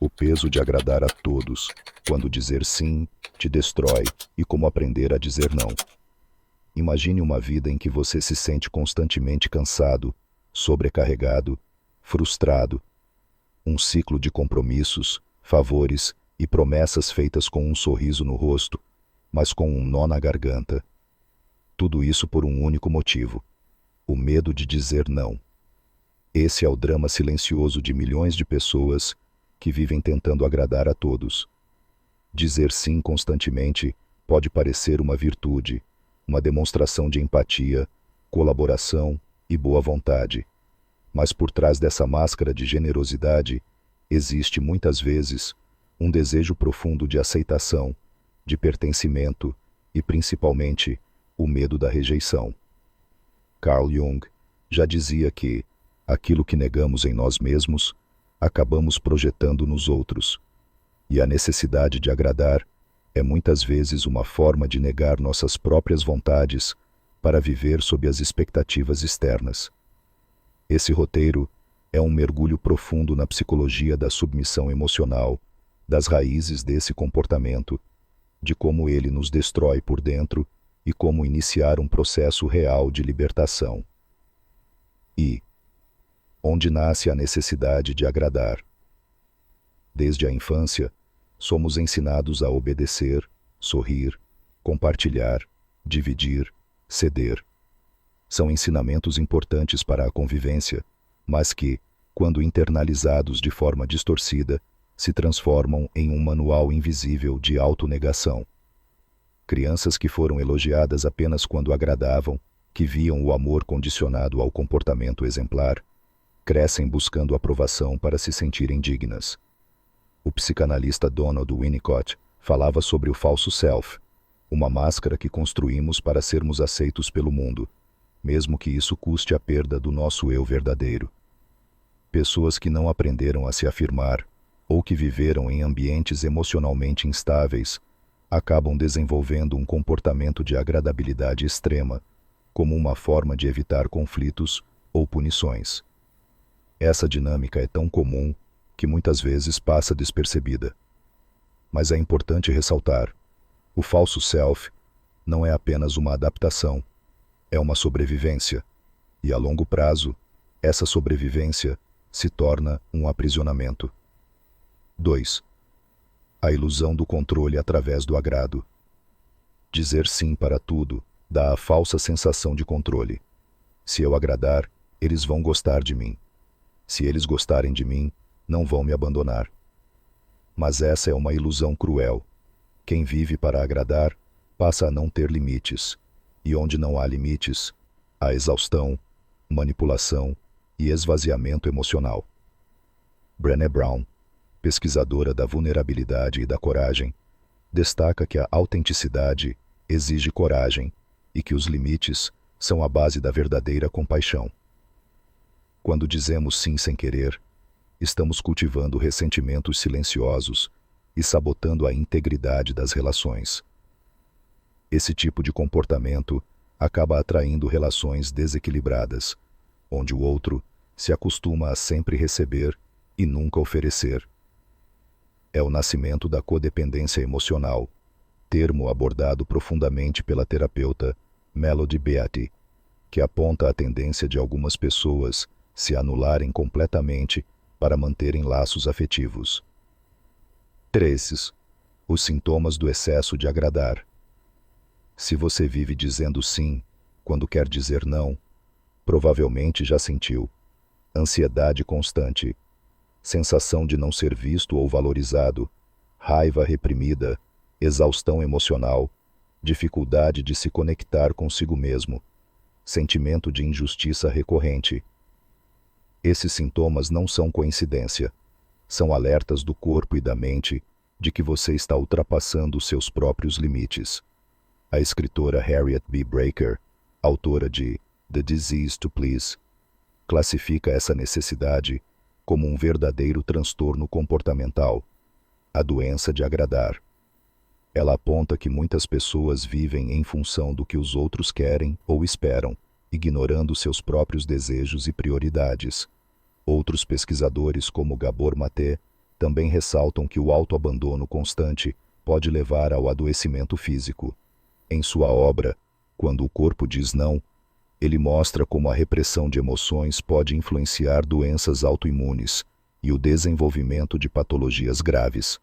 O peso de agradar a todos, quando dizer sim te destrói, e como aprender a dizer não. Imagine uma vida em que você se sente constantemente cansado, sobrecarregado, frustrado. Um ciclo de compromissos, favores e promessas feitas com um sorriso no rosto, mas com um nó na garganta. Tudo isso por um único motivo: o medo de dizer não. Esse é o drama silencioso de milhões de pessoas que vivem tentando agradar a todos. Dizer sim constantemente pode parecer uma virtude, uma demonstração de empatia, colaboração e boa vontade. Mas por trás dessa máscara de generosidade, existe muitas vezes um desejo profundo de aceitação, de pertencimento e, principalmente, o medo da rejeição. Carl Jung já dizia que aquilo que negamos em nós mesmos, acabamos projetando nos outros. E a necessidade de agradar é muitas vezes uma forma de negar nossas próprias vontades para viver sob as expectativas externas. Esse roteiro é um mergulho profundo na psicologia da submissão emocional, das raízes desse comportamento, de como ele nos destrói por dentro e como iniciar um processo real de libertação. E onde nasce a necessidade de agradar? Desde a infância, somos ensinados a obedecer, sorrir, compartilhar, dividir, ceder. São ensinamentos importantes para a convivência, mas que, quando internalizados de forma distorcida, se transformam em um manual invisível de autonegação. Crianças que foram elogiadas apenas quando agradavam, que viam o amor condicionado ao comportamento exemplar, crescem buscando aprovação para se sentirem dignas. O psicanalista Donald Winnicott falava sobre o falso self, uma máscara que construímos para sermos aceitos pelo mundo, mesmo que isso custe a perda do nosso eu verdadeiro. Pessoas que não aprenderam a se afirmar, ou que viveram em ambientes emocionalmente instáveis, acabam desenvolvendo um comportamento de agradabilidade extrema, como uma forma de evitar conflitos ou punições. Essa dinâmica é tão comum que muitas vezes passa despercebida. Mas é importante ressaltar: o falso self não é apenas uma adaptação, é uma sobrevivência, e a longo prazo, essa sobrevivência se torna um aprisionamento. 2. A ilusão do controle através do agrado. Dizer sim para tudo dá a falsa sensação de controle. Se eu agradar, eles vão gostar de mim. Se eles gostarem de mim, não vão me abandonar. Mas essa é uma ilusão cruel. Quem vive para agradar passa a não ter limites, e onde não há limites, há exaustão, manipulação e esvaziamento emocional. Brené Brown, pesquisadora da vulnerabilidade e da coragem, destaca que a autenticidade exige coragem e que os limites são a base da verdadeira compaixão. Quando dizemos sim sem querer, estamos cultivando ressentimentos silenciosos e sabotando a integridade das relações. Esse tipo de comportamento acaba atraindo relações desequilibradas, onde o outro se acostuma a sempre receber e nunca oferecer. É o nascimento da codependência emocional, termo abordado profundamente pela terapeuta Melody Beatty, que aponta a tendência de algumas pessoas se anularem completamente para manterem laços afetivos. 3. Os sintomas do excesso de agradar. Se você vive dizendo sim quando quer dizer não, provavelmente já sentiu ansiedade constante, sensação de não ser visto ou valorizado, raiva reprimida, exaustão emocional, dificuldade de se conectar consigo mesmo, sentimento de injustiça recorrente. Esses sintomas não são coincidência. São alertas do corpo e da mente de que você está ultrapassando seus próprios limites. A escritora Harriet B. Breker, autora de The Disease to Please, classifica essa necessidade como um verdadeiro transtorno comportamental, a doença de agradar. Ela aponta que muitas pessoas vivem em função do que os outros querem ou esperam, ignorando seus próprios desejos e prioridades. Outros pesquisadores, como Gabor Maté, Também ressaltam que o autoabandono constante pode levar ao adoecimento físico. Em sua obra, Quando o Corpo Diz Não, ele mostra como a repressão de emoções pode influenciar doenças autoimunes e o desenvolvimento de patologias graves.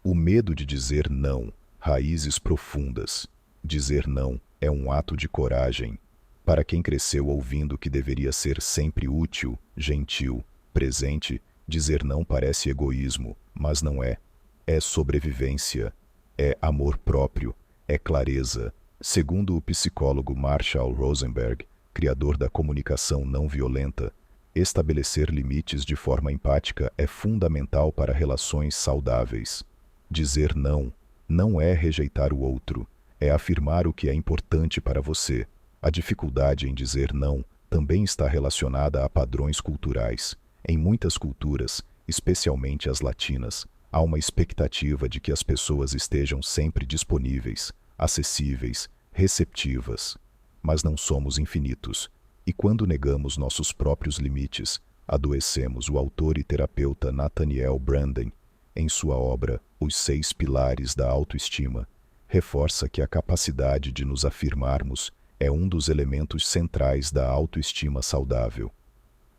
O medo de dizer não, raízes profundas. Dizer não é um ato de coragem. Para quem cresceu ouvindo que deveria ser sempre útil, gentil, presente, dizer não parece egoísmo, mas não é. É sobrevivência, é amor próprio, é clareza. Segundo o psicólogo Marshall Rosenberg, criador da comunicação não violenta, estabelecer limites de forma empática é fundamental para relações saudáveis. Dizer não não é rejeitar o outro, é afirmar o que é importante para você. A dificuldade em dizer não também está relacionada a padrões culturais. Em muitas culturas, especialmente as latinas, há uma expectativa de que as pessoas estejam sempre disponíveis, acessíveis, receptivas. Mas não somos infinitos, e quando negamos nossos próprios limites, adoecemos. O autor e terapeuta Nathaniel Branden, em sua obra Os 6 Pilares da Autoestima, reforça que a capacidade de nos afirmarmos é um dos elementos centrais da autoestima saudável.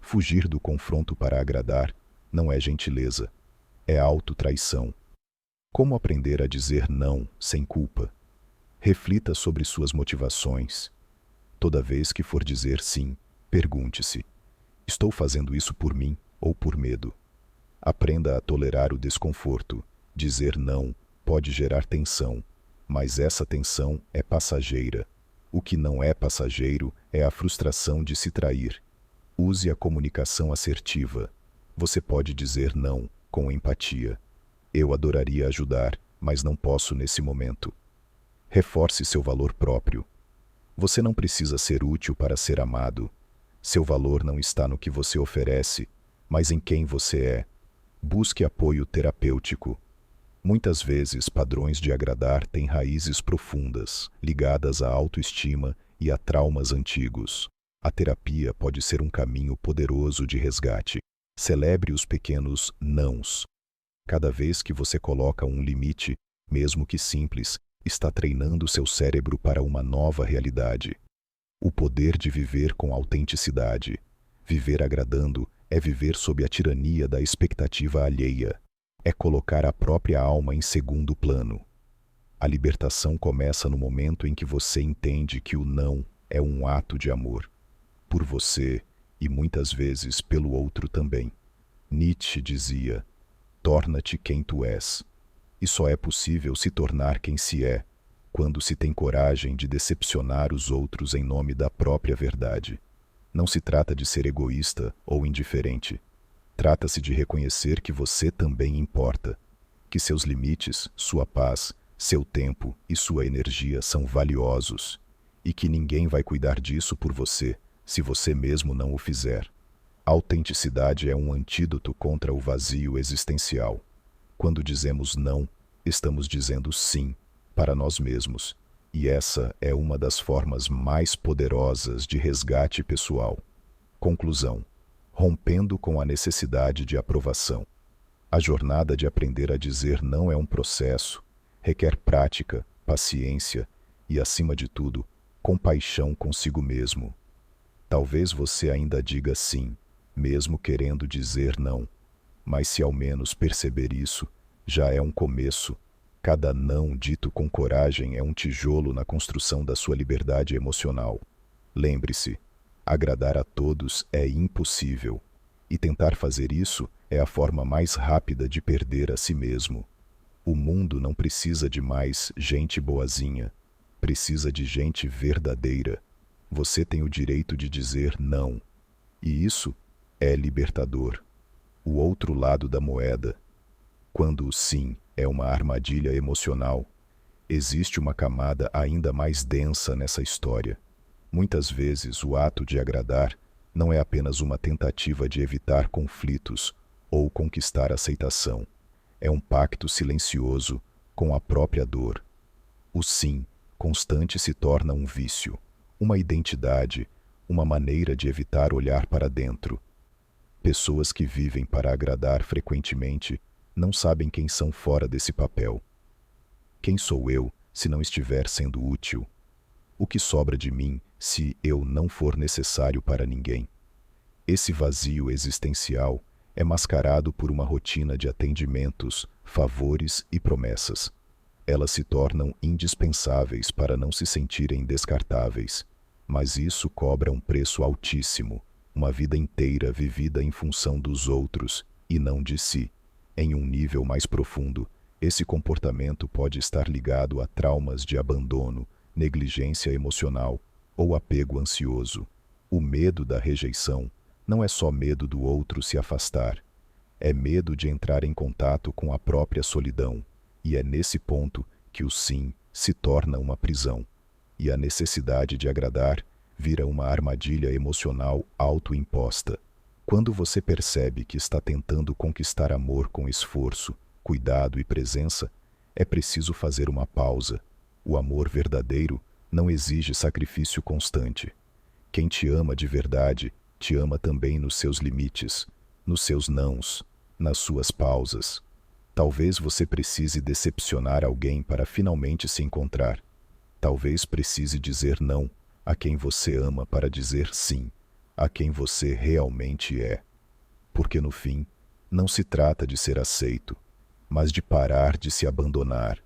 Fugir do confronto para agradar não é gentileza, é autotraição. Como aprender a dizer não sem culpa? Reflita sobre suas motivações. Toda vez que for dizer sim, pergunte-se: estou fazendo isso por mim ou por medo? Aprenda a tolerar o desconforto. Dizer não pode gerar tensão, mas essa tensão é passageira. O que não é passageiro é a frustração de se trair. Use a comunicação assertiva. Você pode dizer não com empatia. Eu adoraria ajudar, mas não posso nesse momento. Reforce seu valor próprio. Você não precisa ser útil para ser amado. Seu valor não está no que você oferece, mas em quem você é. Busque apoio terapêutico. Muitas vezes, padrões de agradar têm raízes profundas, ligadas à autoestima e a traumas antigos. A terapia pode ser um caminho poderoso de resgate. Celebre os pequenos nãos. Cada vez que você coloca um limite, mesmo que simples, está treinando seu cérebro para uma nova realidade. O poder de viver com autenticidade. Viver agradando é viver sob a tirania da expectativa alheia. É colocar a própria alma em segundo plano. A libertação começa no momento em que você entende que o não é um ato de amor. Por você e muitas vezes pelo outro também. Nietzsche dizia: torna-te quem tu és. E só é possível se tornar quem se é quando se tem coragem de decepcionar os outros em nome da própria verdade. Não se trata de ser egoísta ou indiferente. Trata-se de reconhecer que você também importa, que seus limites, sua paz, seu tempo e sua energia são valiosos, e que ninguém vai cuidar disso por você se você mesmo não o fizer. A autenticidade é um antídoto contra o vazio existencial. Quando dizemos não, estamos dizendo sim para nós mesmos, e essa é uma das formas mais poderosas de resgate pessoal. Conclusão: rompendo com a necessidade de aprovação. A jornada de aprender a dizer não é um processo, requer prática, paciência e, acima de tudo, compaixão consigo mesmo. Talvez você ainda diga sim, mesmo querendo dizer não, mas se ao menos perceber isso, já é um começo. Cada não dito com coragem é um tijolo na construção da sua liberdade emocional. Lembre-se, agradar a todos é impossível, e tentar fazer isso é a forma mais rápida de perder a si mesmo. O mundo não precisa de mais gente boazinha, precisa de gente verdadeira. Você tem o direito de dizer não, e isso é libertador. O outro lado da moeda. Quando o sim é uma armadilha emocional, existe uma camada ainda mais densa nessa história. Muitas vezes o ato de agradar não é apenas uma tentativa de evitar conflitos ou conquistar aceitação. É um pacto silencioso com a própria dor. O sim constante se torna um vício, uma identidade, uma maneira de evitar olhar para dentro. Pessoas que vivem para agradar frequentemente não sabem quem são fora desse papel. Quem sou eu se não estiver sendo útil? O que sobra de mim se eu não for necessário para ninguém? Esse vazio existencial é mascarado por uma rotina de atendimentos, favores e promessas. Elas se tornam indispensáveis para não se sentirem descartáveis, mas isso cobra um preço altíssimo, uma vida inteira vivida em função dos outros e não de si. Em um nível mais profundo, esse comportamento pode estar ligado a traumas de abandono, negligência emocional ou apego ansioso. O medo da rejeição não é só medo do outro se afastar, é medo de entrar em contato com a própria solidão, e é nesse ponto que o sim se torna uma prisão, e a necessidade de agradar vira uma armadilha emocional autoimposta. Quando você percebe que está tentando conquistar amor com esforço, cuidado e presença, é preciso fazer uma pausa. O amor verdadeiro não exige sacrifício constante. Quem te ama de verdade, te ama também nos seus limites, nos seus nãos, nas suas pausas. Talvez você precise decepcionar alguém para finalmente se encontrar. Talvez precise dizer não a quem você ama para dizer sim a quem você realmente é. Porque no fim, não se trata de ser aceito, mas de parar de se abandonar.